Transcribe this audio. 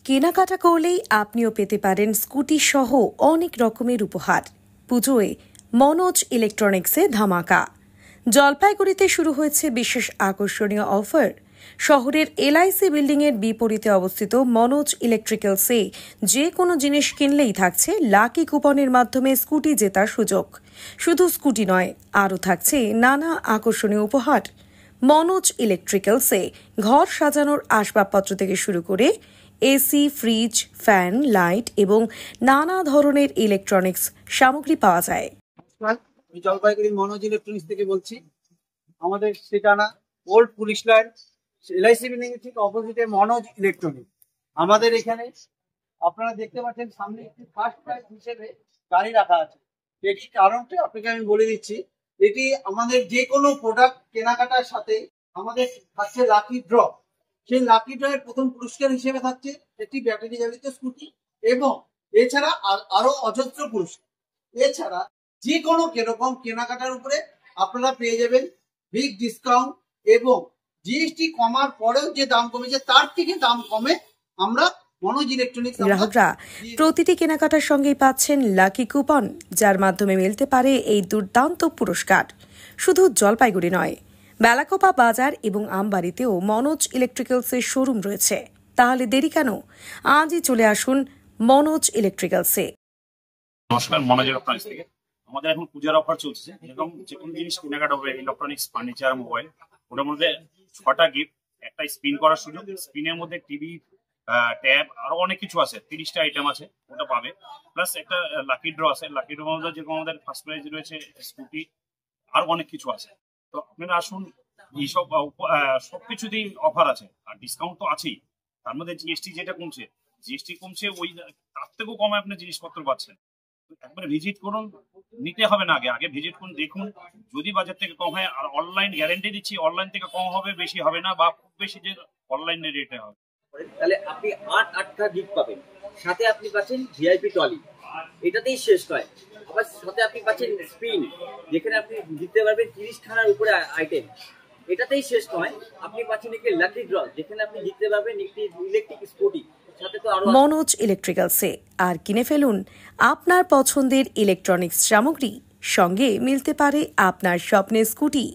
কেনাকাটা করলেই আপনিও পেতে পারেন স্কুটি সহ অনেক রকমের উপহার। পুজোয় মনোজ ইলেকট্রনিক্সে ধামাকা। জলপাইগুড়িতে শুরু হয়েছে বিশেষ আকর্ষণীয় অফার। শহরের এলআইসি বিল্ডিংয়ের বিপরীতে অবস্থিত মনোজ ইলেকট্রিক্যালসে যে কোনো জিনিস কিনলেই থাকছে লাকি কুপনের মাধ্যমে স্কুটি জেতার সুযোগ। শুধু স্কুটি নয়, আরও থাকছে নানা আকর্ষণীয় উপহার। মনোজ ইলেকট্রিক্যালসে ঘর সাজানোর আসবাবপত্র থেকে শুরু করে এসি, ফ্রিজ, ফ্যান, লাইট এবং নানা ধরনের ইলেকট্রনিক্স সামগ্রী পাওয়া যায়। আমি জলপাইগুড়ি মনোজ ইলেকট্রনিক্স থেকে বলছি। আমাদের ঠিকানা old police line, LIC building এর ঠিক অপোজিটে মনোজ ইলেকট্রনিক্স। আমাদের এখানে আপনারা দেখতে পাচ্ছেন সামনে একটি ফার্স্ট প্রাইজ হিসেবে গাড়ি রাখা আছে। এটি কারণটা আপনাকে আমি বলে দিচ্ছি। এটি আমাদের যে কোনো প্রোডাক্ট কেনাকাটার সাথে আমাদের থাকছে লাকি ড্র। সেই লাকি ড্র এর প্রথম পুরস্কার হিসেবে থাকছে একটি ব্যাটারি চালিত স্কুটি এবং এছাড়া আরো অজস্র পুরস্কার। এছাড়া যে কোনো কিরকম কেনাকাটার উপরে আপনারা পেয়ে যাবেন বিগ ডিসকাউন্ট এবং জিএসটি কমার পরেও যে দাম কমেছে তার থেকে দাম কমে আমরা মনোজ ইলেকট্রনিক্স। গ্রাহকরা প্রতিটি কেনাকাটার সঙ্গেই পাচ্ছেন লাকি কুপন, যার মাধ্যমে মিলতে পারে এই দুর্দান্ত পুরস্কার। শুধু জলপাইগুড়ি নয়, বেলাকোপা বাজার এবং আমবাড়িতেও মনোজ ইলেকট্রিক্যালসের শোরুম রয়েছে। তাহলে দেরি কেন? আজই চলে আসুন মনোজ ইলেকট্রিক্যালসে। নমস্কার, মনোজ ইলেকট্রনিক্স থেকে। আমাদের এখন পূজার অফার চলছে। এরকম যে কোনো জিনিস কেনাকাটা হবে, ইলেকট্রনিক্স, ফার্নিচার, মোবাইল, ওটার মধ্যে 6টা গিফট, একটা স্পিন করার সুযোগ। স্পিনের মধ্যে টিভি, ট্যাব, আরো অনেক কিছু আছে। 30টা আইটেম আছে, ওটা পাবে। প্লাস একটা লাকি ড্র আছে। লাকি ড্র মধ্যে যেরকম আমাদের ফার্স্ট প্রাইজ রয়েছে স্কুটি, আরো অনেক কিছু আছে। তো আপনারা আসুন, এইসব সবকিছুতেই অফার আছে আর ডিসকাউন্ট তো আছেই। তার মধ্যে জিএসটি যেটা কমছে, ওই তার থেকেও কমে আপনি জিনিসপত্র পাচ্ছেন। একবারে ভিজিট করুন, নিতে হবে না, আগে ভিজিট করুন, দেখুন যদি বাজার থেকে কম হয়। আর অনলাইন গ্যারান্টি দিচ্ছি, অনলাইন থেকে কম হবে, বেশি হবে না, বা খুব বেশি যে অনলাইনে রেটে হবে। তাহলে আপনি 8টা গিফট পাবেন, সাথে আপনি পাচ্ছেন ভিআইপি ট্রলি, এটাতেই শেষ নয়। আবার সাথে আপনি পাচ্ছেন স্পিন, যেখানে আপনি জিততে পারবেন 30খানার উপরে আইটেম, এটাতেই শেষ নয়। আপনি পাচ্ছেন একটি লাকি ড্র, যেখানে আপনি জিততে পারবেন একটি ইলেকট্রিক স্কুটি। মনোজ ইলেকট্রিক্যালসে আর কিনে ফেলুন আপনার পছন্দের ইলেকট্রনিক্স সামগ্রী। সঙ্গে মিলতে পারে আপনার স্বপ্নের স্কুটি।